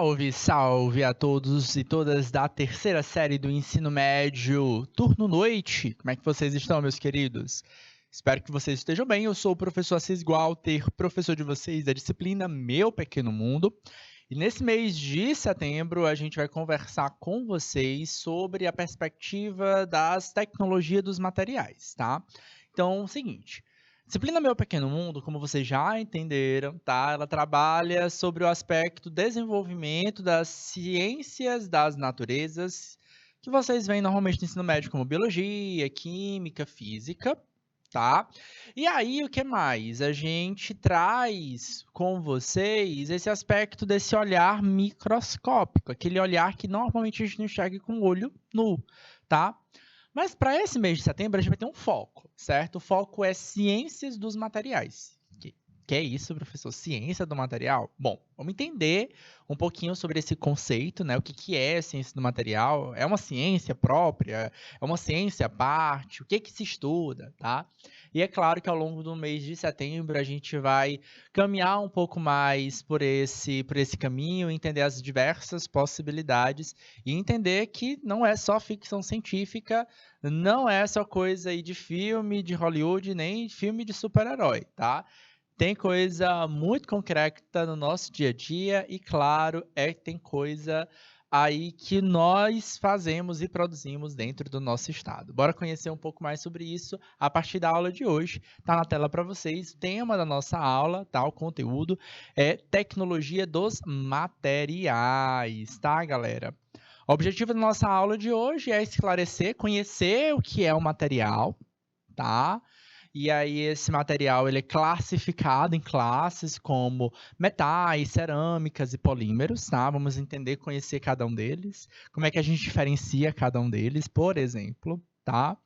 Salve, salve a todos e todas da terceira série do ensino médio, turno noite. Como é que vocês estão, meus queridos? Espero que vocês estejam bem. Eu sou o professor Assis Walter, professor de vocês da disciplina Meu Pequeno Mundo. E nesse mês de setembro, a gente vai conversar com vocês sobre a perspectiva das tecnologias dos materiais, tá? Então, é o seguinte. Disciplina Meu Pequeno Mundo, como vocês já entenderam, tá? Ela trabalha sobre o aspecto desenvolvimento das ciências das naturezas, que vocês veem normalmente no ensino médio como biologia, química, física, tá? E aí, o que mais? A gente traz com vocês esse aspecto desse olhar microscópico, aquele olhar que normalmente a gente não enxerga com o olho nu, tá? Mas para esse mês de setembro, a gente vai ter um foco, certo? O foco é ciências dos materiais. Que é isso, professor? Ciência do material? Bom, vamos entender um pouquinho sobre esse conceito, né? O que é ciência do material? É uma ciência própria? É uma ciência à parte? O que se estuda, tá? E é claro que ao longo do mês de setembro a gente vai caminhar um pouco mais por esse caminho, entender as diversas possibilidades e entender que não é só ficção científica, não é só coisa aí de filme de Hollywood, nem filme de super-herói, tá? Tem coisa muito concreta no nosso dia a dia e, claro, tem coisa aí que nós fazemos e produzimos dentro do nosso estado. Bora conhecer um pouco mais sobre isso a partir da aula de hoje. Tá na tela para vocês. O tema da nossa aula, tá? O conteúdo é tecnologia dos materiais, tá, galera? O objetivo da nossa aula de hoje é esclarecer, conhecer o que é o material, tá? E aí esse material ele é classificado em classes como metais, cerâmicas e polímeros, tá? Vamos entender, conhecer cada um deles, como é que a gente diferencia cada um deles, por exemplo, tá?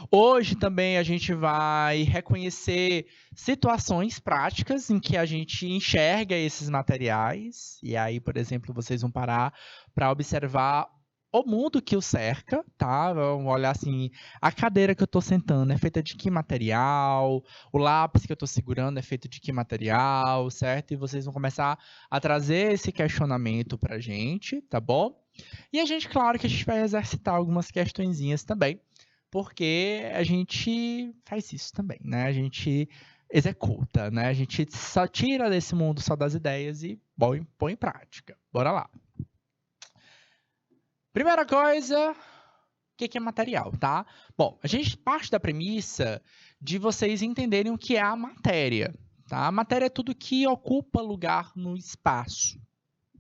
Hoje também a gente vai reconhecer situações práticas em que a gente enxerga esses materiais, e aí, por exemplo, vocês vão parar para observar o mundo que o cerca, tá? Vamos olhar assim, a cadeira que eu estou sentando é feita de que material, o lápis que eu estou segurando é feito de que material, certo? E vocês vão começar a trazer esse questionamento para a gente, tá bom? E a gente, claro que a gente vai exercitar algumas questõezinhas também, porque a gente faz isso também, né? A gente executa, né? A gente só tira desse mundo só das ideias e põe em prática. Bora lá. Primeira coisa, o que é material, tá? Bom, a gente parte da premissa de vocês entenderem o que é a matéria, tá? A matéria é tudo que ocupa lugar no espaço,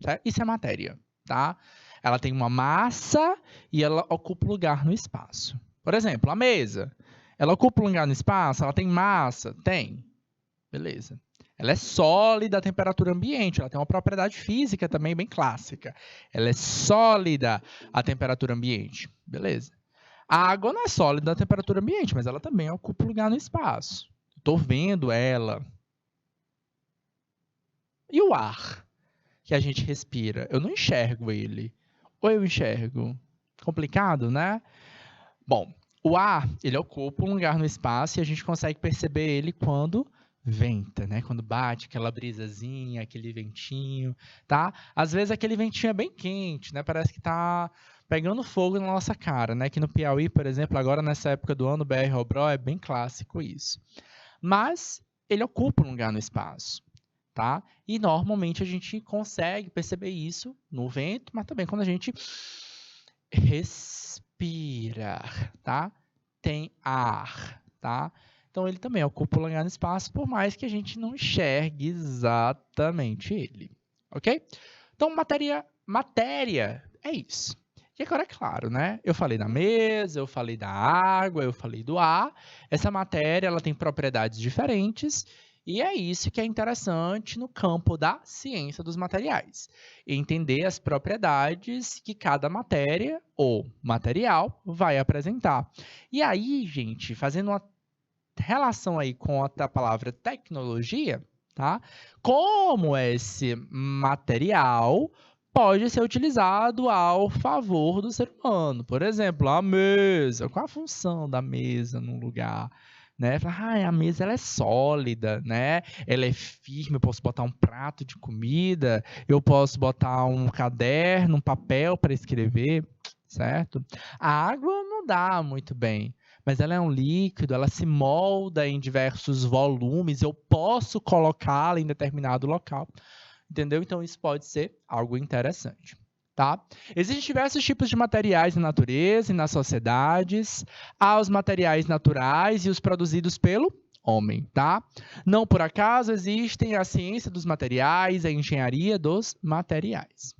tá? Isso é matéria, tá? Ela tem uma massa e ela ocupa lugar no espaço. Por exemplo, a mesa, ela ocupa lugar no espaço? Ela tem massa? Tem. Beleza. Ela é sólida à temperatura ambiente, ela tem uma propriedade física também bem clássica. Ela é sólida à temperatura ambiente. Beleza. A água não é sólida à temperatura ambiente, mas ela também ocupa lugar no espaço. Estou vendo ela. E o ar que a gente respira? Eu não enxergo ele. Ou eu enxergo? Complicado, né? Bom, o ar, ele ocupa um lugar no espaço e a gente consegue perceber ele quando venta, né? Quando bate aquela brisazinha, aquele ventinho, tá? Às vezes aquele ventinho é bem quente, né? Parece que tá pegando fogo na nossa cara, né? Aqui no Piauí, por exemplo, agora nessa época do ano, BR-Obró, é bem clássico isso. Mas ele ocupa um lugar no espaço, tá? E normalmente a gente consegue perceber isso no vento, mas também quando a gente respira, tá? Tem ar, tá? Então, ele também ocupa um lugar no espaço, por mais que a gente não enxergue exatamente ele, ok? Então, matéria é isso. E agora, é claro, né? Eu falei da mesa, eu falei da água, eu falei do ar. Essa matéria, ela tem propriedades diferentes e é isso que é interessante no campo da ciência dos materiais. Entender as propriedades que cada matéria ou material vai apresentar. E aí, gente, fazendo uma relação aí com a palavra tecnologia, tá? Como esse material pode ser utilizado ao favor do ser humano. Por exemplo, a mesa. Qual a função da mesa num lugar? né? Fala, a mesa ela é sólida, né? Ela é firme, eu posso botar um prato de comida, eu posso botar um caderno, um papel para escrever, certo? A água não dá muito bem, mas ela é um líquido, ela se molda em diversos volumes, eu posso colocá-la em determinado local, entendeu? Então isso pode ser algo interessante. Tá? Existem diversos tipos de materiais na natureza e nas sociedades. Há os materiais naturais e os produzidos pelo homem, tá? Não por acaso existem a ciência dos materiais, a engenharia dos materiais.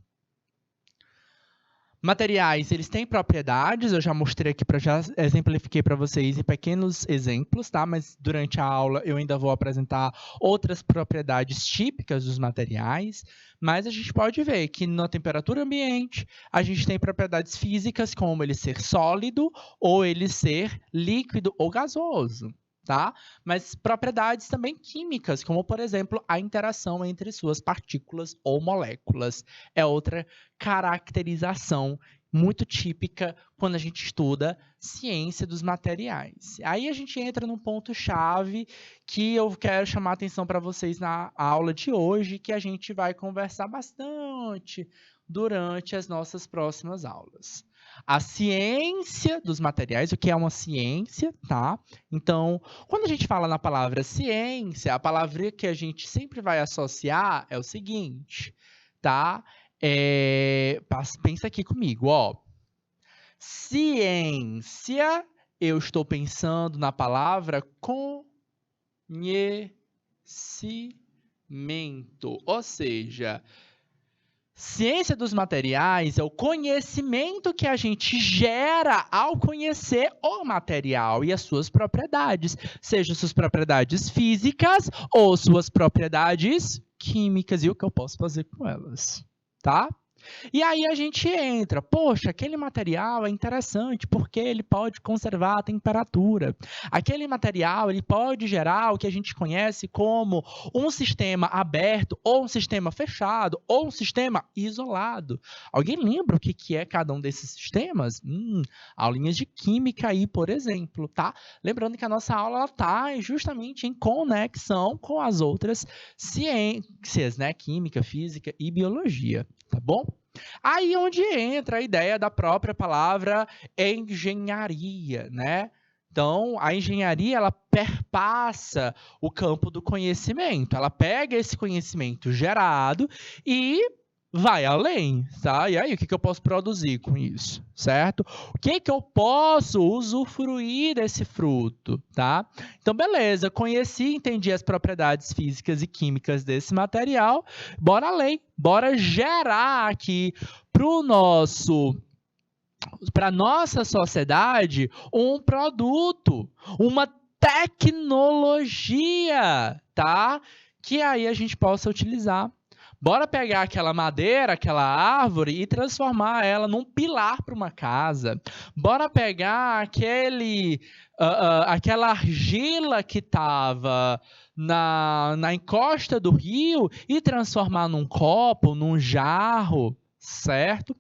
Materiais, eles têm propriedades, eu já mostrei aqui, já exemplifiquei para vocês em pequenos exemplos, tá? Mas durante a aula eu ainda vou apresentar outras propriedades típicas dos materiais, mas a gente pode ver que na temperatura ambiente a gente tem propriedades físicas como ele ser sólido ou ele ser líquido ou gasoso. Tá? Mas propriedades também químicas, como, por exemplo, a interação entre suas partículas ou moléculas. É outra caracterização muito típica quando a gente estuda ciência dos materiais. Aí a gente entra num ponto-chave que eu quero chamar a atenção para vocês na aula de hoje, que a gente vai conversar bastante durante as nossas próximas aulas. A ciência dos materiais, o que é uma ciência, tá? Então, quando a gente fala na palavra ciência, a palavra que a gente sempre vai associar é o seguinte, tá? Pensa aqui comigo, ó. Ciência, eu estou pensando na palavra conhecimento, ou seja, ciência dos materiais é o conhecimento que a gente gera ao conhecer o material e as suas propriedades, sejam suas propriedades físicas ou suas propriedades químicas e o que eu posso fazer com elas, tá? E aí a gente entra, poxa, aquele material é interessante porque ele pode conservar a temperatura. Aquele material ele pode gerar o que a gente conhece como um sistema aberto, ou um sistema fechado, ou um sistema isolado. Alguém lembra o que é cada um desses sistemas? Aulinhas de química aí, por exemplo, tá? Lembrando que a nossa aula está justamente em conexão com as outras ciências, né? Química, física e biologia, tá bom? Aí onde entra a ideia da própria palavra engenharia, né? Então, a engenharia, ela perpassa o campo do conhecimento. Ela pega esse conhecimento gerado e vai além, tá? E aí, o que eu posso produzir com isso, certo? O que eu posso usufruir desse fruto, tá? Então, beleza, conheci, entendi as propriedades físicas e químicas desse material, bora além, bora gerar aqui para nossa sociedade um produto, uma tecnologia, tá? Que aí a gente possa utilizar. Bora pegar aquela madeira, aquela árvore e transformar ela num pilar para uma casa. Bora pegar aquela argila que estava na encosta do rio e transformar num copo, num jarro, certo?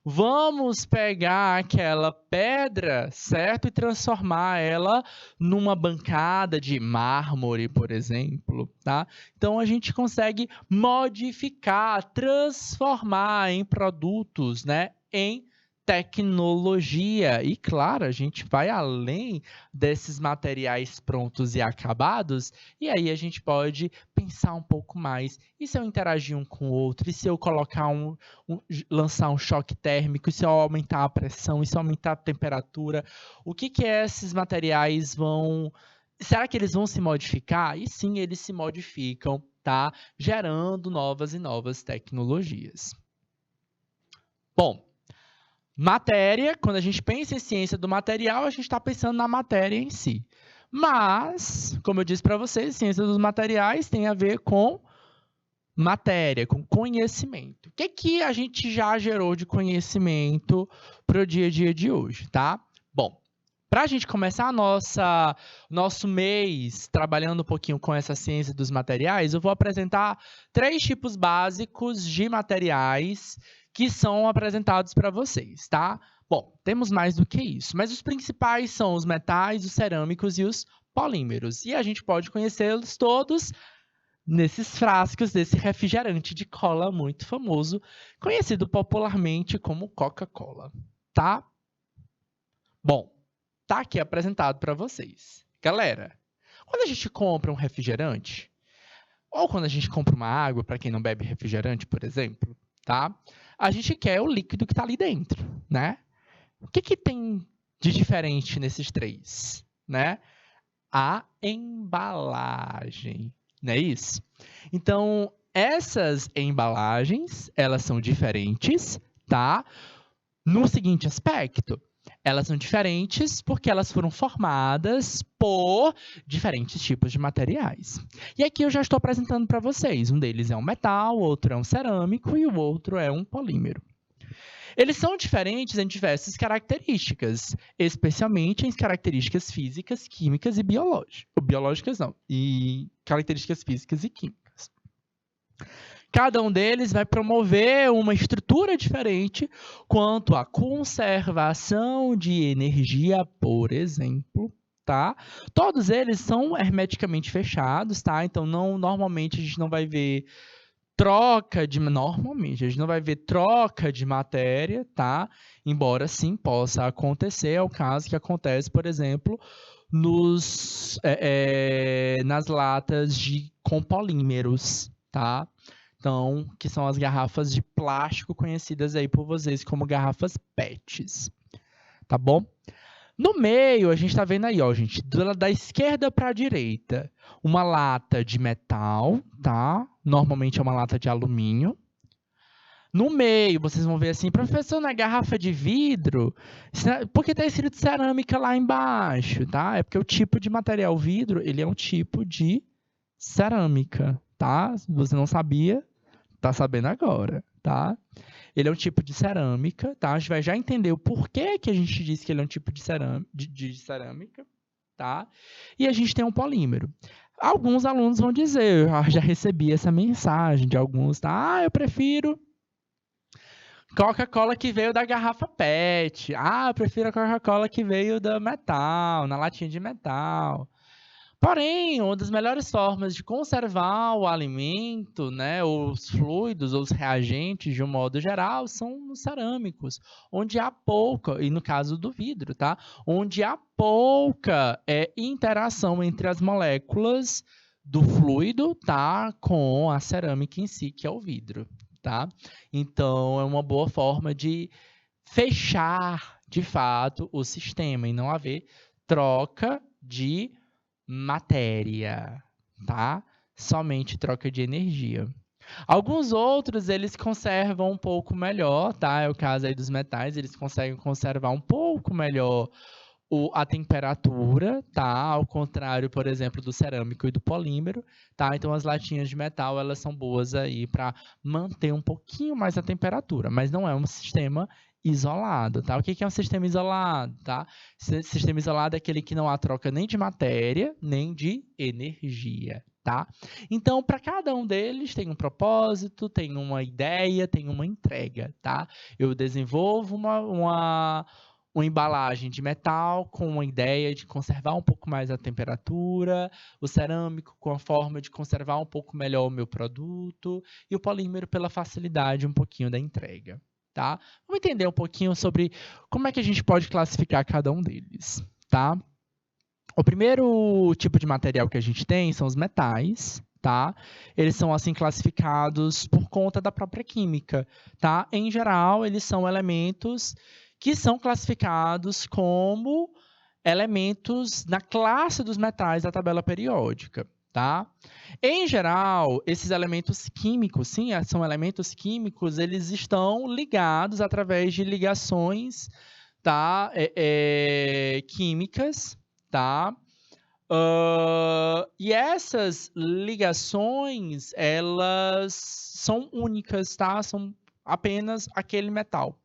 Vamos pegar aquela pedra, certo? E transformar ela numa bancada de mármore, por exemplo, tá? Então, a gente consegue modificar, transformar em produtos, né? Em tecnologia. E, claro, a gente vai além desses materiais prontos e acabados, e aí a gente pode pensar um pouco mais. E se eu interagir um com o outro? E se eu colocar lançar um choque térmico? E se eu aumentar a pressão? E se eu aumentar a temperatura? O que esses materiais vão... Será que eles vão se modificar? E sim, eles se modificam, tá? Gerando novas e novas tecnologias. Bom, matéria, quando a gente pensa em ciência do material, a gente está pensando na matéria em si. Mas, como eu disse para vocês, ciência dos materiais tem a ver com matéria, com conhecimento. O que a gente já gerou de conhecimento para o dia a dia de hoje, tá? Bom, para a gente começar nosso mês trabalhando um pouquinho com essa ciência dos materiais, eu vou apresentar 3 tipos básicos de materiais que são apresentados para vocês, tá? Bom, temos mais do que isso, mas os principais são os metais, os cerâmicos e os polímeros. E a gente pode conhecê-los todos nesses frascos desse refrigerante de cola muito famoso, conhecido popularmente como Coca-Cola, tá? Bom, tá aqui apresentado para vocês. Galera, quando a gente compra um refrigerante, ou quando a gente compra uma água, para quem não bebe refrigerante, por exemplo, tá? A gente quer o líquido que está ali dentro, né? O que tem de diferente nesses três, né? A embalagem, não é isso? Então, essas embalagens, elas são diferentes, tá? No seguinte aspecto, elas são diferentes porque elas foram formadas por diferentes tipos de materiais. E aqui eu já estou apresentando para vocês. Um deles é um metal, o outro é um cerâmico e o outro é um polímero. Eles são diferentes em diversas características, especialmente em características físicas, químicas e biológicas. Biológicas não, e características físicas e químicas. Cada um deles vai promover uma estrutura diferente quanto à conservação de energia, por exemplo, tá? Todos eles são hermeticamente fechados, tá? Então, normalmente a gente não vai ver normalmente, a gente não vai ver troca de matéria, tá? Embora sim possa acontecer, é o caso que acontece, por exemplo, nas latas com polímeros, tá? Então, que são as garrafas de plástico conhecidas aí por vocês como garrafas PETs, tá bom? No meio, a gente está vendo aí, ó, gente, da esquerda para a direita, uma lata de metal, tá? Normalmente é uma lata de alumínio. No meio, vocês vão ver assim, professor, na garrafa de vidro, por que está escrito cerâmica lá embaixo, tá? É porque o tipo de material vidro, ele é um tipo de cerâmica, tá? Se você não sabia, tá sabendo agora, tá? Ele é um tipo de cerâmica, tá? A gente vai já entender o porquê que a gente diz que ele é um tipo de cerâmica, tá? E a gente tem um polímero. Alguns alunos vão dizer, eu já recebi essa mensagem de alguns, tá? Ah, eu prefiro Coca-Cola que veio da garrafa PET. Ah, eu prefiro a Coca-Cola que veio da metal, na latinha de metal. Porém, uma das melhores formas de conservar o alimento, né, os fluidos ou os reagentes, de um modo geral, são os cerâmicos, onde há pouca, e no caso do vidro, tá? Onde há pouca interação entre as moléculas do fluido, tá, com a cerâmica em si, que é o vidro, tá? Então, é uma boa forma de fechar, de fato, o sistema e não haver troca de matéria, tá? Somente troca de energia. Alguns outros, eles conservam um pouco melhor, tá? É o caso aí dos metais, eles conseguem conservar um pouco melhor a temperatura, tá? Ao contrário, por exemplo, do cerâmico e do polímero, tá? Então, as latinhas de metal, elas são boas aí para manter um pouquinho mais a temperatura, mas não é um sistema isolado, tá? O que é um sistema isolado, tá? Sistema isolado é aquele que não há troca nem de matéria, nem de energia, tá? Então, para cada um deles tem um propósito, tem uma ideia, tem uma entrega, tá? Eu desenvolvo uma embalagem de metal com uma ideia de conservar um pouco mais a temperatura, o cerâmico com a forma de conservar um pouco melhor o meu produto e o polímero pela facilidade um pouquinho da entrega. Tá? Vamos entender um pouquinho sobre como é que a gente pode classificar cada um deles, tá? O primeiro tipo de material que a gente tem são os metais, tá? Eles são assim classificados por conta da própria química, tá? Em geral, eles são elementos que são classificados como elementos na classe dos metais da tabela periódica, tá? Em geral, esses elementos químicos, sim, são elementos químicos, eles estão ligados através de ligações, tá? Químicas, tá? E essas ligações, elas são únicas, tá? São apenas aquele metal.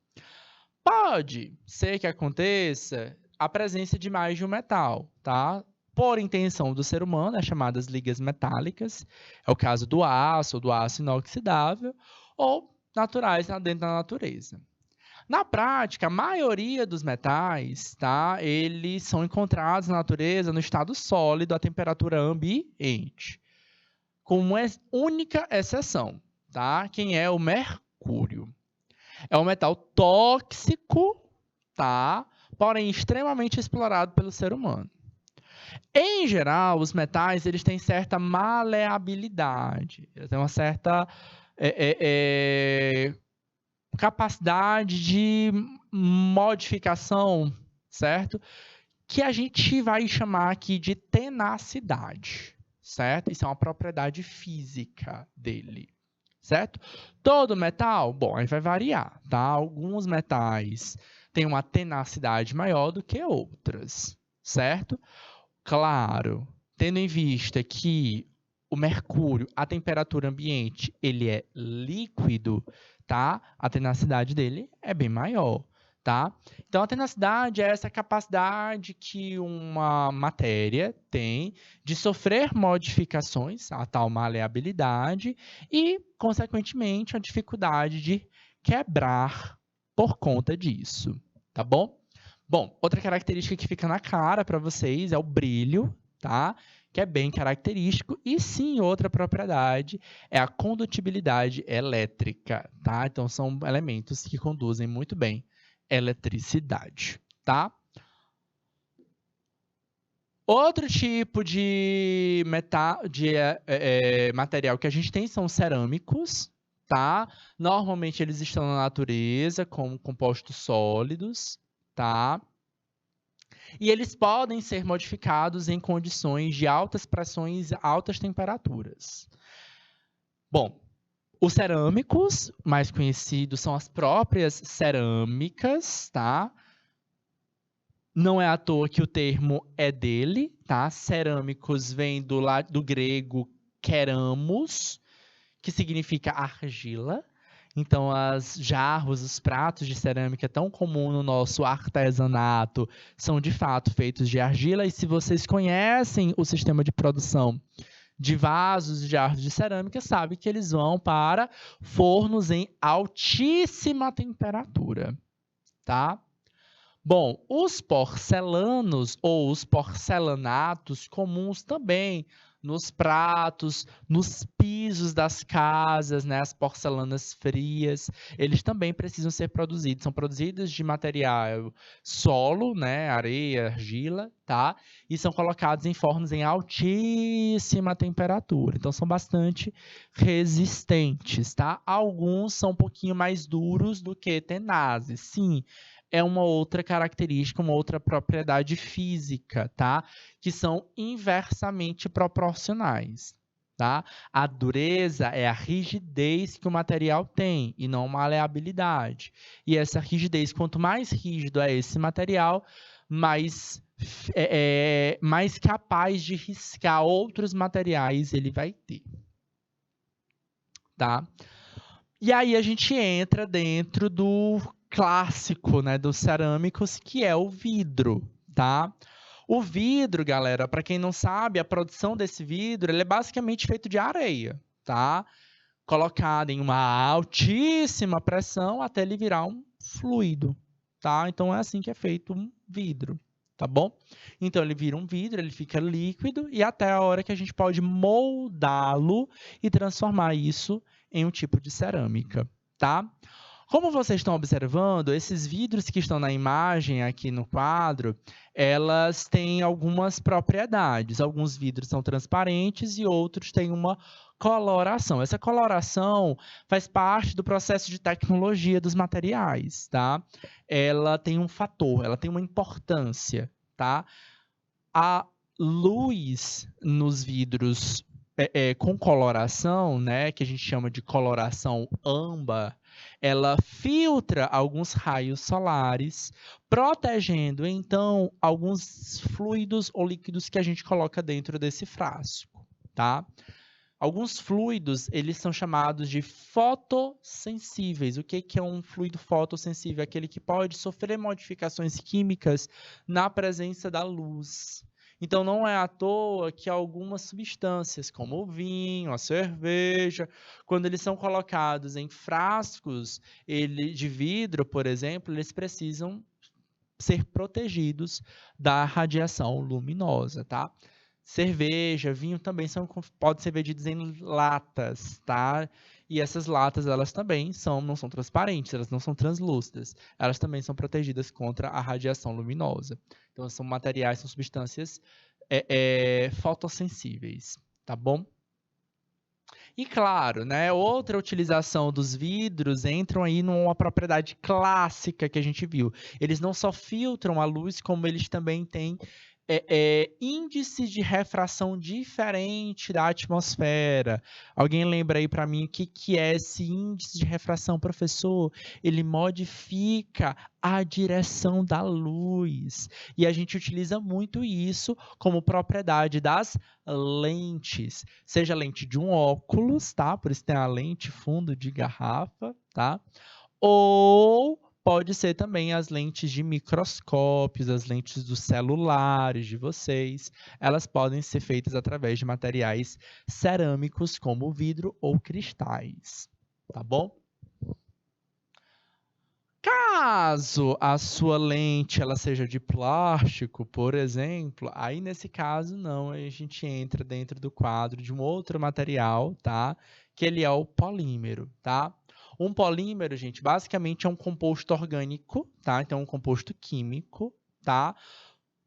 Pode ser que aconteça a presença de mais de um metal, tá? Por intenção do ser humano, as chamadas ligas metálicas, é o caso do aço ou do aço inoxidável, ou naturais dentro da natureza. Na prática, a maioria dos metais, tá, eles são encontrados na natureza no estado sólido a temperatura ambiente, com uma única exceção, tá? Quem é o mercúrio. É um metal tóxico, tá? Porém extremamente explorado pelo ser humano. Em geral, os metais eles têm certa maleabilidade, eles têm uma certa capacidade de modificação, certo? Que a gente vai chamar aqui de tenacidade, certo? Isso é uma propriedade física dele, certo? Todo metal, bom, aí vai variar, tá? Alguns metais têm uma tenacidade maior do que outras, certo? Claro, tendo em vista que o mercúrio, a temperatura ambiente, ele é líquido, tá? A tenacidade dele é bem maior, tá? Então, a tenacidade é essa capacidade que uma matéria tem de sofrer modificações, a tal maleabilidade, e, consequentemente, a dificuldade de quebrar por conta disso, tá bom? Bom, outra característica que fica na cara para vocês é o brilho, tá? Que é bem característico. E sim, outra propriedade é a condutibilidade elétrica, tá? Então, são elementos que conduzem muito bem eletricidade, tá? Outro tipo de material que a gente tem são os cerâmicos, tá? Normalmente eles estão na natureza como compostos sólidos, tá? E eles podem ser modificados em condições de altas pressões e altas temperaturas. Bom, os cerâmicos, mais conhecidos, são as próprias cerâmicas, tá? Não é à toa que o termo é dele, tá? Cerâmicos vem do grego keramos, que significa argila. Então, as jarros, os pratos de cerâmica tão comum no nosso artesanato são, de fato, feitos de argila. E se vocês conhecem o sistema de produção de vasos e jarros de cerâmica, sabe que eles vão para fornos em altíssima temperatura, tá? Bom, os porcelanos ou os porcelanatos comuns também nos pratos, nos pisos das casas, né, as porcelanas frias, eles também precisam ser produzidos. São produzidos de material solo, né, areia, argila, tá? E são colocados em fornos em altíssima temperatura. Então são bastante resistentes, tá? Alguns são um pouquinho mais duros do que tenazes. Sim, é uma outra característica, uma outra propriedade física, tá? Que são inversamente proporcionais, tá? A dureza é a rigidez que o material tem e não a maleabilidade. E essa rigidez, quanto mais rígido é esse material, mais capaz de riscar outros materiais ele vai ter, tá? E aí a gente entra dentro do clássico, né, dos cerâmicos, que é o vidro, tá? O vidro, galera, para quem não sabe, a produção desse vidro, ele é basicamente feito de areia, tá? Colocado em uma altíssima pressão até ele virar um fluido, tá? Então é assim que é feito um vidro, tá bom? Então ele vira um vidro, ele fica líquido e até a hora que a gente pode moldá-lo e transformar isso em um tipo de cerâmica, tá? Como vocês estão observando, esses vidros que estão na imagem aqui no quadro, elas têm algumas propriedades. Alguns vidros são transparentes e outros têm uma coloração. Essa coloração faz parte do processo de tecnologia dos materiais, tá? Ela tem um fator, ela tem uma importância, tá? A luz nos vidros com coloração, né, que a gente chama de coloração âmbar, ela filtra alguns raios solares, protegendo, então, alguns fluidos ou líquidos que a gente coloca dentro desse frasco, tá? Alguns fluidos, eles são chamados de fotossensíveis. O que é um fluido fotossensível? Aquele que pode sofrer modificações químicas na presença da luz. Então, não é à toa que algumas substâncias, como o vinho, a cerveja, quando eles são colocados em frascos de vidro, por exemplo, eles precisam ser protegidos da radiação luminosa, tá? Cerveja, vinho também podem ser vendidos em latas, tá? E essas latas, elas também não são transparentes, elas não são translúcidas. Elas também são protegidas contra a radiação luminosa. Então, são materiais, são substâncias fotossensíveis, tá bom? E claro, né, outra utilização dos vidros entram aí numa propriedade clássica que a gente viu. Eles não só filtram a luz, como eles também têm índice de refração diferente da atmosfera. Alguém lembra aí para mim o que é esse índice de refração, professor? Ele modifica a direção da luz. E a gente utiliza muito isso como propriedade das lentes. Seja lente de um óculos, tá? Por isso tem a lente fundo de garrafa, tá? Ou pode ser também as lentes de microscópios, as lentes dos celulares de vocês. Elas podem ser feitas através de materiais cerâmicos, como vidro ou cristais. Tá bom? Caso a sua lente ela seja de plástico, por exemplo, aí nesse caso não, aí a gente entra dentro do quadro de um outro material, tá? Que ele é o polímero, tá? Um polímero, gente, basicamente é um composto orgânico, tá? Então, um composto químico, tá?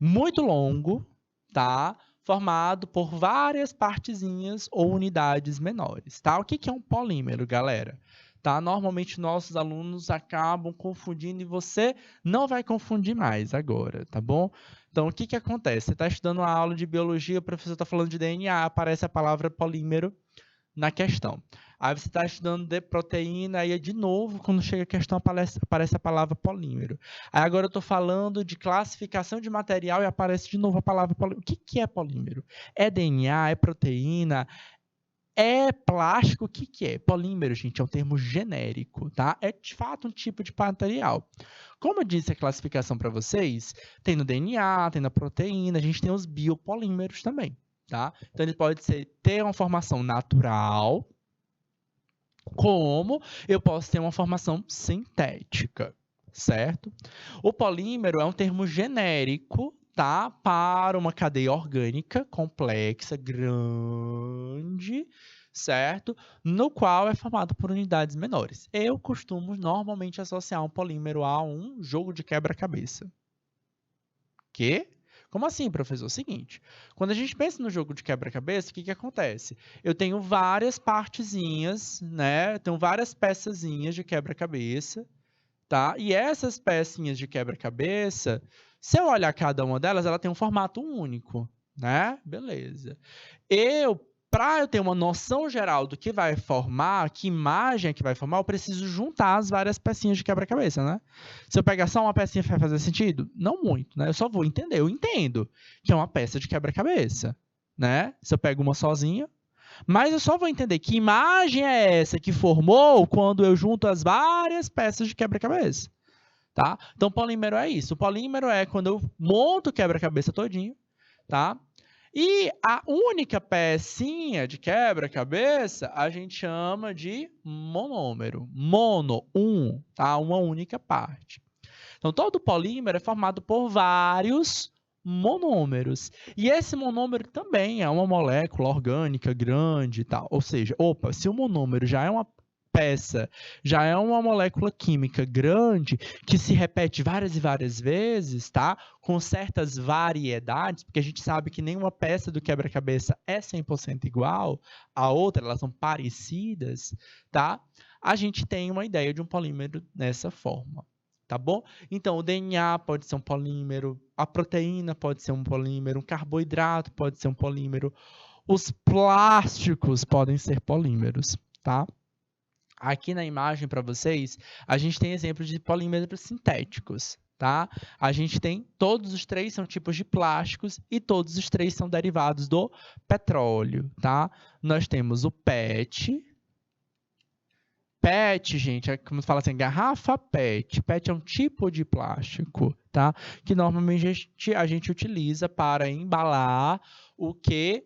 Muito longo, tá? Formado por várias partezinhas ou unidades menores, tá? O que é um polímero, galera? Tá? Normalmente, nossos alunos acabam confundindo e você não vai confundir mais agora, tá bom? Então, o que acontece? Você está estudando uma aula de biologia, o professor está falando de DNA, aparece a palavra polímero na questão. Aí você está estudando de proteína, aí de novo, quando chega a questão, aparece a palavra polímero. Aí agora eu estou falando de classificação de material e aparece de novo a palavra polímero. O que é polímero? É DNA? É proteína? É plástico? O que é? Polímero, gente, é um termo genérico, tá? É de fato um tipo de material. Como eu disse a classificação para vocês, tem no DNA, tem na proteína, a gente tem os biopolímeros também, tá? Então ele pode ter uma formação natural, como eu posso ter uma formação sintética, certo? O polímero é um termo genérico, tá? Para uma cadeia orgânica complexa, grande, certo? No qual é formado por unidades menores. Eu costumo normalmente associar um polímero a um jogo de quebra-cabeça. Que? Como assim, professor? Seguinte, quando a gente pensa no jogo de quebra-cabeça, o que acontece? Eu tenho várias partezinhas, né? Eu tenho várias peçazinhas de quebra-cabeça, tá? E essas pecinhas de quebra-cabeça, se eu olhar cada uma delas, ela tem um formato único, né? Beleza. Para eu ter uma noção geral do que vai formar, que imagem é que vai formar, eu preciso juntar as várias pecinhas de quebra-cabeça, né? Se eu pegar só uma pecinha, vai fazer sentido? Não muito, né? Eu só vou entender. Eu entendo que é uma peça de quebra-cabeça, né? Se eu pego uma sozinha, mas eu só vou entender que imagem é essa que formou quando eu junto as várias peças de quebra-cabeça, tá? Então, polímero é isso. O polímero é quando eu monto o quebra-cabeça todinho, tá? E a única pecinha de quebra-cabeça a gente chama de monômero. Mono, tá? Uma única parte. Então, todo polímero é formado por vários monômeros. E esse monômero também é uma molécula orgânica grande e tal. Ou seja, se o monômero já é uma peça, já é uma molécula química grande, que se repete várias e várias vezes, tá? Com certas variedades, porque a gente sabe que nenhuma peça do quebra-cabeça é 100% igual à outra, elas são parecidas, tá? A gente tem uma ideia de um polímero dessa forma. Tá bom? Então, o DNA pode ser um polímero, a proteína pode ser um polímero, um carboidrato pode ser um polímero, os plásticos podem ser polímeros, tá? Aqui na imagem para vocês, a gente tem exemplos de polímeros sintéticos, tá? A gente tem, todos os três são tipos de plásticos e todos os três são derivados do petróleo, tá? Nós temos o PET, PET, gente, é como fala assim, garrafa PET. PET é um tipo de plástico, tá? Que normalmente a gente utiliza para embalar o que?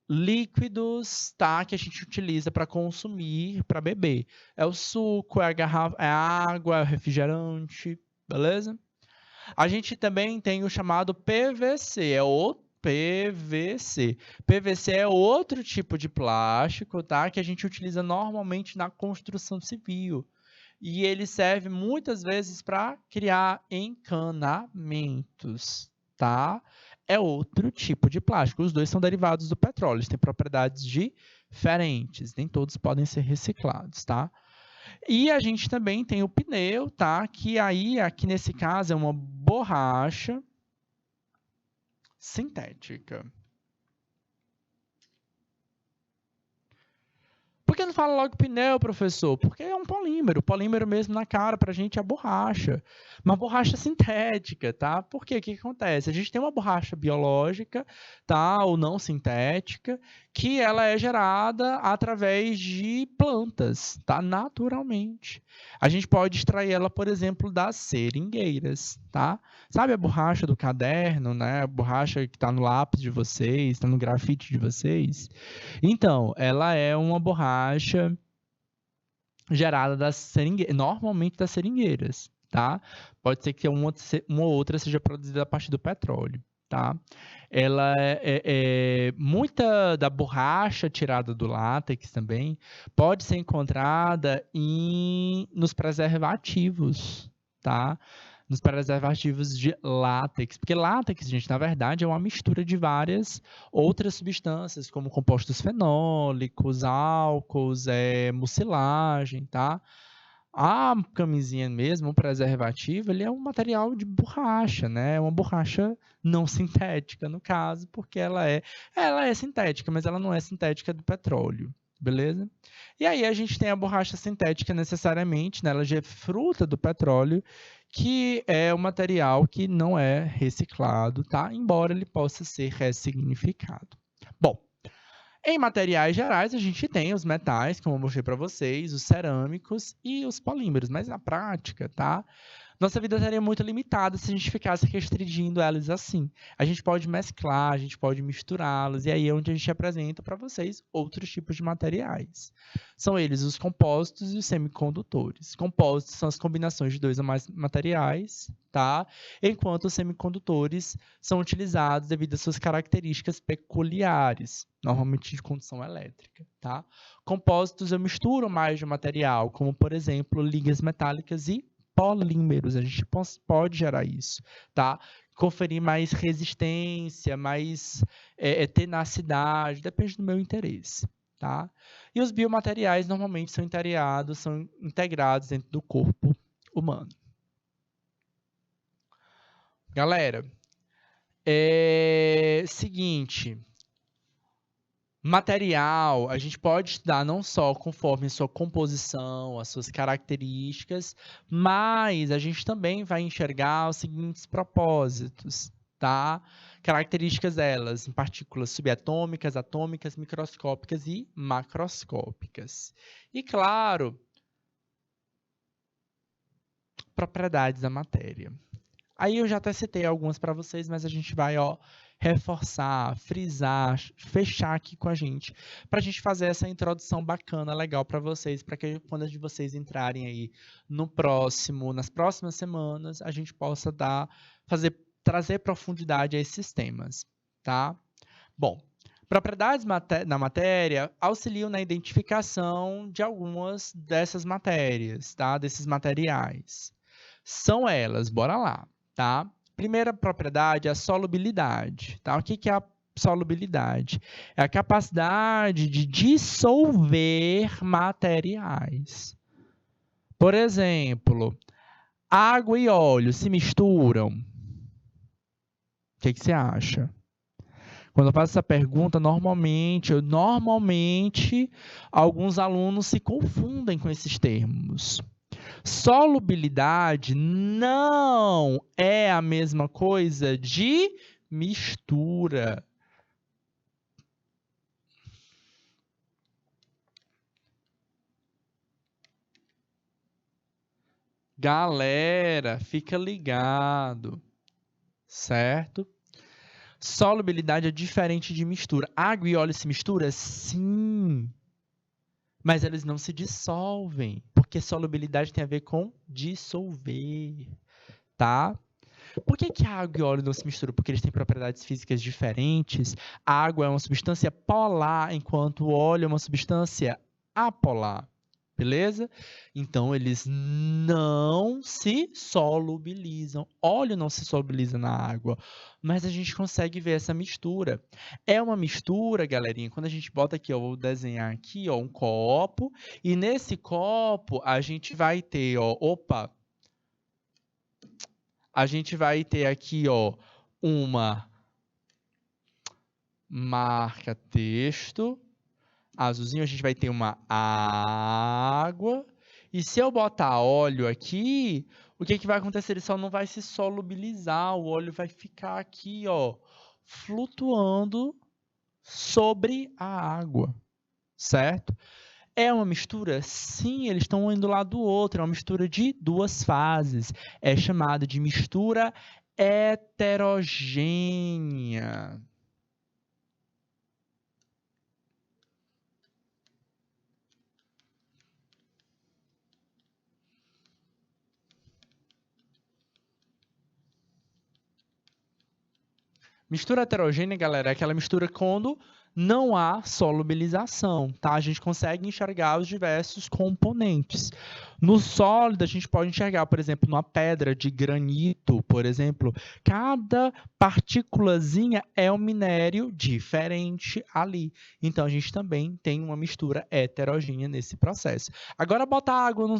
Líquidos, tá? Que a gente utiliza para consumir, para beber. É o suco, é a garrafa, é a água, é o refrigerante, beleza? A gente também tem o chamado PVC, é o PVC. PVC é outro tipo de plástico, tá? Que a gente utiliza normalmente na construção civil. E ele serve muitas vezes para criar encanamentos, tá? É outro tipo de plástico. Os dois são derivados do petróleo, eles têm propriedades diferentes, nem todos podem ser reciclados, tá? E a gente também tem o pneu, tá? Que aí, aqui nesse caso, é uma borracha sintética. Por que não fala logo pneu, professor? Porque é um polímero. O polímero mesmo na cara, pra gente, é a borracha. Uma borracha sintética, tá? Por quê? O que acontece? A gente tem uma borracha biológica, tá? Ou não sintética, que ela é gerada através de plantas, tá? Naturalmente. A gente pode extrair ela, por exemplo, das seringueiras, tá? Sabe a borracha do caderno, né? A borracha que tá no lápis de vocês, tá no grafite de vocês? Então, ela é uma borracha gerada normalmente das seringueiras, tá? Pode ser que uma outra seja produzida a partir do petróleo, tá? Ela muita da borracha tirada do látex também pode ser encontrada nos preservativos, tá? Nos preservativos de látex, porque látex, gente, na verdade é uma mistura de várias outras substâncias, como compostos fenólicos, álcools, mucilagem, tá? A camisinha mesmo, o preservativo, ele é um material de borracha, né? É uma borracha não sintética, no caso, porque ela é sintética, mas ela não é sintética do petróleo, beleza? E aí a gente tem a borracha sintética necessariamente, né? Ela já é fruta do petróleo, que é um material que não é reciclado, tá? Embora ele possa ser ressignificado. Bom, em materiais gerais, a gente tem os metais, como eu mostrei para vocês, os cerâmicos e os polímeros, mas na prática, tá? Nossa vida seria muito limitada se a gente ficasse restringindo elas assim. A gente pode mesclar, a gente pode misturá-los, e aí é onde a gente apresenta para vocês outros tipos de materiais. São eles os compostos e os semicondutores. Compostos são as combinações de dois ou mais materiais, tá? Enquanto os semicondutores são utilizados devido às suas características peculiares, normalmente de condução elétrica, tá? Compósitos eu misturo mais de material, como por exemplo ligas metálicas e polímeros, a gente pode gerar isso, tá? Conferir mais resistência, mais tenacidade, depende do meu interesse, tá? E os biomateriais normalmente são integrados dentro do corpo humano. Galera, seguinte, material, a gente pode estudar não só conforme a sua composição, as suas características, mas a gente também vai enxergar os seguintes propósitos, tá? Características delas, em partículas subatômicas, atômicas, microscópicas e macroscópicas. E, claro, propriedades da matéria. Aí eu já até citei algumas para vocês, mas a gente vai, reforçar, frisar, fechar aqui com a gente, para a gente fazer essa introdução bacana, legal para vocês, para que quando vocês entrarem aí nas próximas semanas, a gente possa trazer profundidade a esses temas, tá? Bom, propriedades na matéria auxiliam na identificação de algumas dessas matérias, tá? Desses materiais. São elas, bora lá, tá? Primeira propriedade é a solubilidade, tá? O que é a solubilidade? É a capacidade de dissolver materiais. Por exemplo, água e óleo se misturam. O que você acha? Quando eu faço essa pergunta, normalmente, alguns alunos se confundem com esses termos. Solubilidade não é a mesma coisa de mistura. Galera, fica ligado, certo? Solubilidade é diferente de mistura. Água e óleo se misturam? Sim. Mas eles não se dissolvem, porque solubilidade tem a ver com dissolver, tá? Por que a água e o óleo não se misturam? Porque eles têm propriedades físicas diferentes. A água é uma substância polar, enquanto o óleo é uma substância apolar. Beleza? Então, eles não se solubilizam. Óleo não se solubiliza na água, mas a gente consegue ver essa mistura. É uma mistura, galerinha, quando a gente bota aqui, ó, vou desenhar aqui, ó, um copo, e nesse copo a gente vai ter, ó, a gente vai ter aqui, ó, uma marca texto, azulzinho, a gente vai ter uma água, e se eu botar óleo aqui, o que vai acontecer? Ele só não vai se solubilizar, o óleo vai ficar aqui, ó, flutuando sobre a água, certo? É uma mistura? Sim, eles estão um do lado do outro, é uma mistura de duas fases, é chamada de mistura heterogênea. Mistura heterogênea, galera, é aquela mistura quando não há solubilização, tá? A gente consegue enxergar os diversos componentes. No sólido, a gente pode enxergar, por exemplo, numa pedra de granito, por exemplo, cada partículazinha é um minério diferente ali. Então, a gente também tem uma mistura heterogênea nesse processo. Agora, bota água,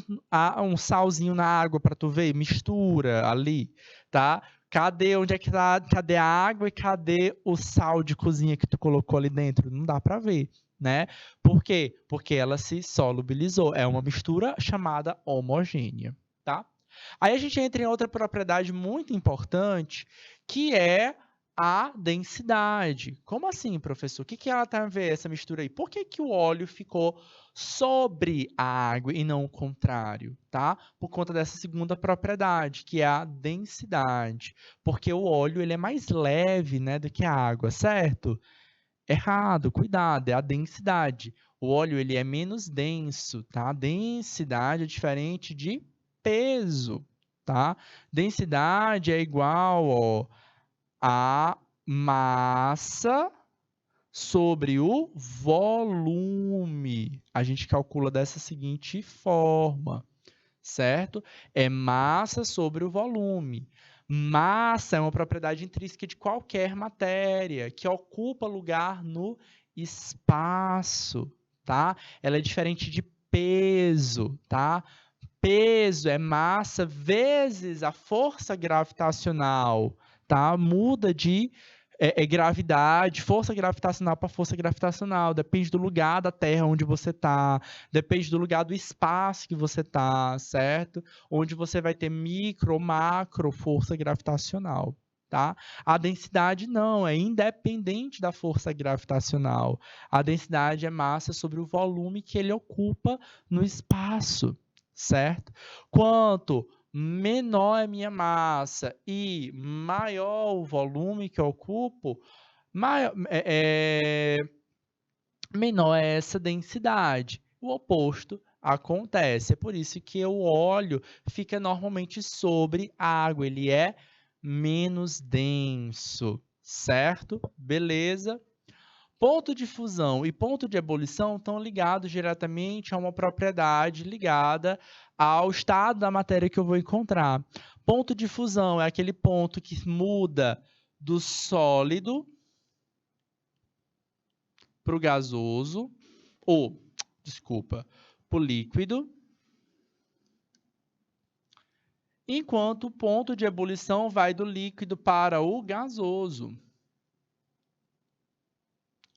um salzinho na água para tu ver, mistura ali, tá? Cadê, onde é que tá, cadê a água e cadê o sal de cozinha que tu colocou ali dentro? Não dá para ver, né? Por quê? Porque ela se solubilizou. É uma mistura chamada homogênea, tá? Aí a gente entra em outra propriedade muito importante, que é a densidade. Como assim, professor? O que ela tem a ver, essa mistura aí? Por que o óleo ficou sobre a água e não o contrário, tá? Por conta dessa segunda propriedade, que é a densidade. Porque o óleo ele é mais leve, né, do que a água, certo? Errado, cuidado, é a densidade. O óleo ele é menos denso, tá? Densidade é diferente de peso, tá? Densidade é igual, ó, a massa sobre o volume. A gente calcula dessa seguinte forma, certo? É massa sobre o volume. Massa é uma propriedade intrínseca de qualquer matéria que ocupa lugar no espaço, tá? Ela é diferente de peso, tá? Peso é massa vezes a força gravitacional, tá? Muda de gravidade, força gravitacional para força gravitacional, depende do lugar da Terra onde você está, depende do lugar do espaço que você está, certo? Onde você vai ter micro ou macro força gravitacional, tá? A densidade não, é independente da força gravitacional. A densidade é massa sobre o volume que ele ocupa no espaço, certo? Quanto menor é minha massa e maior o volume que eu ocupo, menor é essa densidade. O oposto acontece. É por isso que o óleo fica normalmente sobre a água. Ele é menos denso, certo? Beleza? Ponto de fusão e ponto de ebulição estão ligados diretamente a uma propriedade ligada ao estado da matéria que eu vou encontrar. Ponto de fusão é aquele ponto que muda do sólido para o gasoso, para o líquido, enquanto o ponto de ebulição vai do líquido para o gasoso.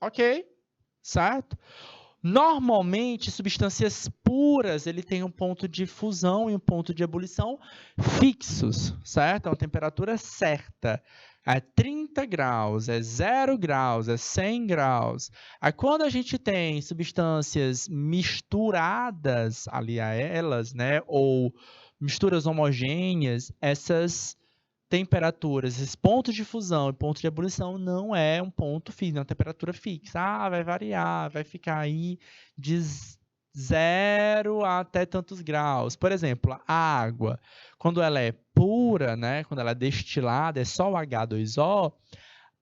Ok? Certo? Normalmente, substâncias puras, ele tem um ponto de fusão e um ponto de ebulição fixos, certo? É uma temperatura certa. É 30 graus, é 0 graus, é 100 graus. Aí, quando a gente tem substâncias misturadas ali a elas, né, ou misturas homogêneas, essas temperaturas, esses pontos de fusão e pontos de ebulição não é um ponto fixo, é uma temperatura fixa. Vai variar, vai ficar aí de 0 até tantos graus. Por exemplo, a água, quando ela é pura, né, quando ela é destilada, é só o H2O,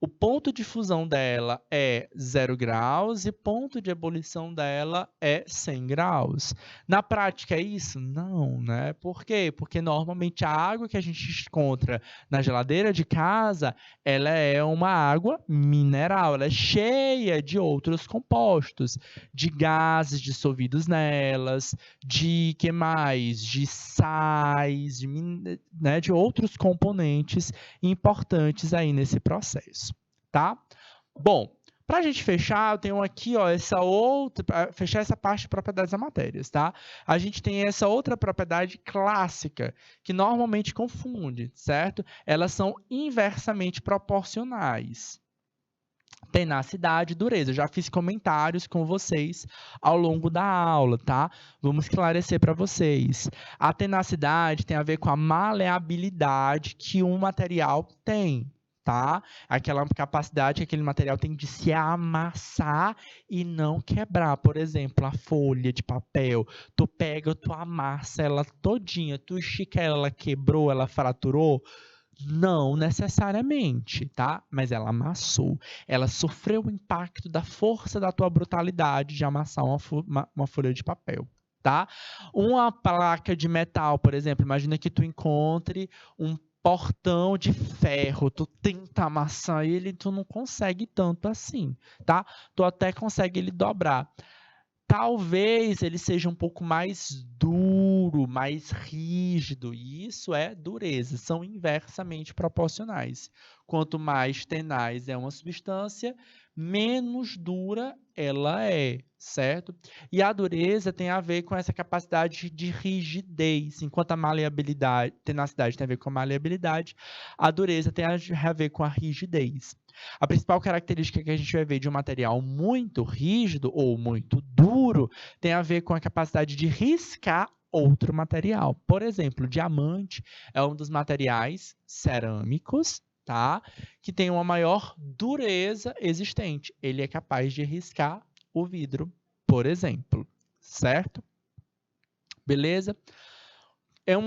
o ponto de fusão dela é 0 graus e o ponto de ebulição dela é 100 graus. Na prática é isso? Não, né? Por quê? Porque normalmente a água que a gente encontra na geladeira de casa, ela é uma água mineral, ela é cheia de outros compostos, de gases dissolvidos nelas, de que mais? De sais, né, de outros componentes importantes aí nesse processo. Tá? Bom, para a gente fechar, eu tenho aqui essa outra, para fechar essa parte de propriedades da matéria, tá? A gente tem essa outra propriedade clássica, que normalmente confunde, certo? Elas são inversamente proporcionais. Tenacidade e dureza. Eu já fiz comentários com vocês ao longo da aula, tá? Vamos esclarecer para vocês. A tenacidade tem a ver com a maleabilidade que um material tem, tá? Aquela capacidade que aquele material tem de se amassar e não quebrar. Por exemplo, a folha de papel, tu pega, tu amassa ela todinha, tu estica ela quebrou, ela fraturou? Não necessariamente, tá? Mas ela amassou. Ela sofreu o impacto da força da tua brutalidade de amassar uma folha de papel, tá? Uma placa de metal, por exemplo, imagina que tu encontre um portão de ferro, tu tenta amassar ele e tu não consegue tanto assim, tá? Tu até consegue ele dobrar. Talvez ele seja um pouco mais duro, mais rígido, e isso é dureza, são inversamente proporcionais. Quanto mais tenaz é uma substância, menos dura ela é, certo? E a dureza tem a ver com essa capacidade de rigidez, enquanto a maleabilidade, tenacidade tem a ver com a maleabilidade, a dureza tem a ver com a rigidez. A principal característica que a gente vai ver de um material muito rígido ou muito duro tem a ver com a capacidade de riscar outro material. Por exemplo, diamante é um dos materiais cerâmicos, tá? Que tem uma maior dureza existente. Ele é capaz de riscar o vidro, por exemplo, certo? Beleza? É um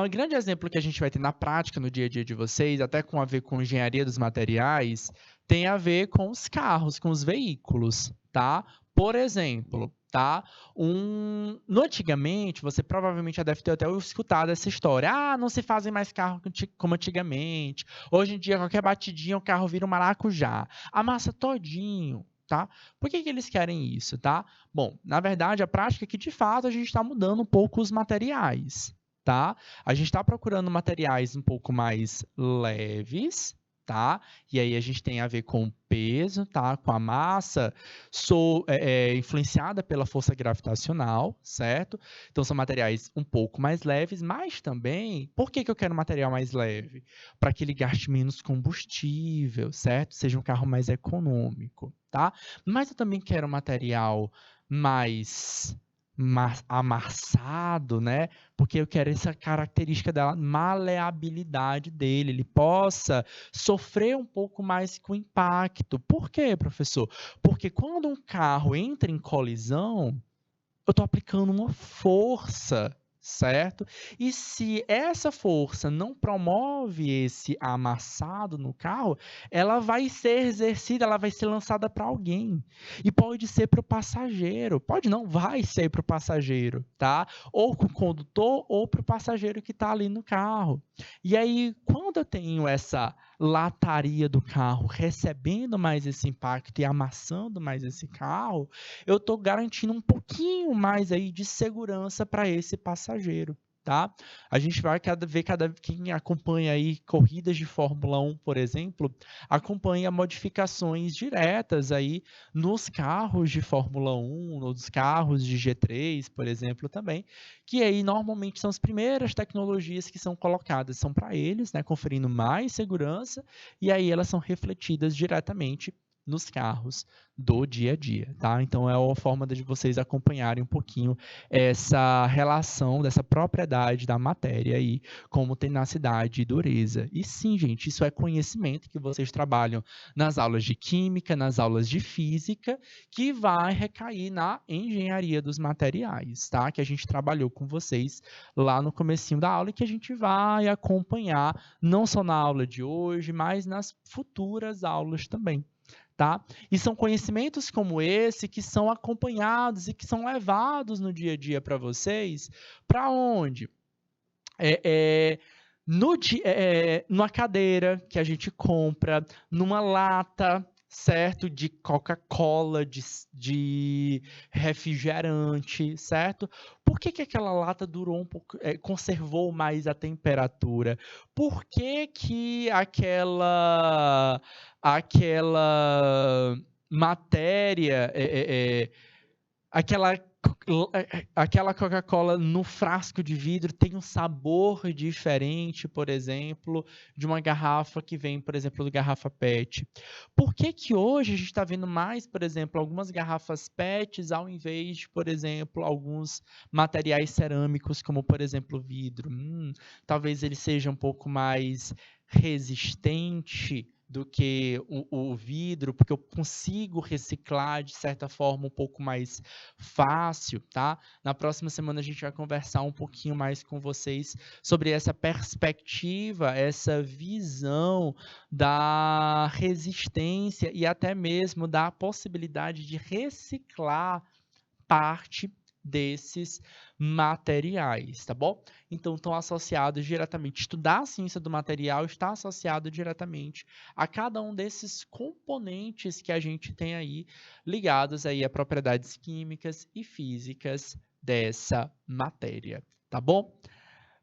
grande exemplo que a gente vai ter na prática, no dia a dia de vocês, até com a ver com engenharia dos materiais, tem a ver com os carros, com os veículos, tá? Por exemplo, tá? No antigamente, você provavelmente já deve ter até escutado essa história. Não se fazem mais carros como antigamente. Hoje em dia, qualquer batidinha, o carro vira um maracujá. Amassa todinho. Tá? Por que eles querem isso? Tá? Bom, na verdade, a prática é que, de fato, a gente está mudando um pouco os materiais. Tá? A gente está procurando materiais um pouco mais leves, tá? E aí a gente tem a ver com o peso, tá? Com a massa influenciada pela força gravitacional, certo? Então são materiais um pouco mais leves, mas também, por que eu quero um material mais leve? Para que ele gaste menos combustível, certo? Seja um carro mais econômico, tá? Mas eu também quero um material mais amassado, né? Porque eu quero essa característica da maleabilidade dele, ele possa sofrer um pouco mais com o impacto. Por quê, professor? Porque quando um carro entra em colisão, eu estou aplicando uma força, certo? E se essa força não promove esse amassado no carro, ela vai ser exercida, ela vai ser lançada para alguém. E pode ser para o passageiro. Pode não, vai ser para o passageiro, tá? Ou para o condutor ou para o passageiro que está ali no carro. E aí, quando eu tenho essa lataria do carro recebendo mais esse impacto e amassando mais esse carro, eu estou garantindo um pouquinho mais aí de segurança para esse passageiro, tá? A gente vai ver quem acompanha aí corridas de Fórmula 1, por exemplo, acompanha modificações diretas aí nos carros de Fórmula 1, nos carros de G3, por exemplo, também, que aí normalmente são as primeiras tecnologias que são colocadas, são para eles, né, conferindo mais segurança, e aí elas são refletidas diretamente nos carros do dia a dia, tá? Então é uma forma de vocês acompanharem um pouquinho essa relação dessa propriedade da matéria aí, como tenacidade e dureza. E sim, gente, isso é conhecimento que vocês trabalham nas aulas de química, nas aulas de física, que vai recair na engenharia dos materiais, tá? Que a gente trabalhou com vocês lá no comecinho da aula e que a gente vai acompanhar não só na aula de hoje, mas nas futuras aulas também. Tá? E são conhecimentos como esse que são acompanhados e que são levados no dia a dia para vocês, para onde? Numa cadeira que a gente compra, numa lata, certo? De Coca-Cola, de refrigerante, certo? Por que aquela lata durou um pouco, conservou mais a temperatura? Por que aquela matéria, aquela Coca-Cola no frasco de vidro tem um sabor diferente, por exemplo, de uma garrafa que vem, por exemplo, do garrafa PET? Por que hoje a gente está vendo mais, por exemplo, algumas garrafas PETs ao invés de, por exemplo, alguns materiais cerâmicos, como, por exemplo, vidro? Talvez ele seja um pouco mais resistente do que o vidro, porque eu consigo reciclar de certa forma um pouco mais fácil, tá? Na próxima semana a gente vai conversar um pouquinho mais com vocês sobre essa perspectiva, essa visão da resistência e até mesmo da possibilidade de reciclar parte desses materiais, tá bom? Então, estão associados diretamente. Estudar a ciência do material está associado diretamente a cada um desses componentes que a gente tem aí, ligados aí a propriedades químicas e físicas dessa matéria, tá bom?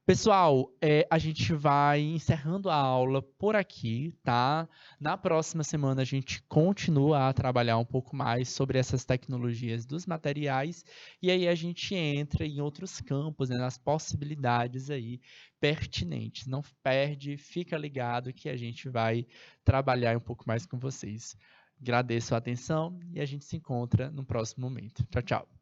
Pessoal, a gente vai encerrando a aula por aqui, tá? Na próxima semana a gente continua a trabalhar um pouco mais sobre essas tecnologias dos materiais e aí a gente entra em outros campos, né, nas possibilidades aí pertinentes. Não perde, fica ligado que a gente vai trabalhar um pouco mais com vocês. Agradeço a atenção e a gente se encontra no próximo momento. Tchau, tchau.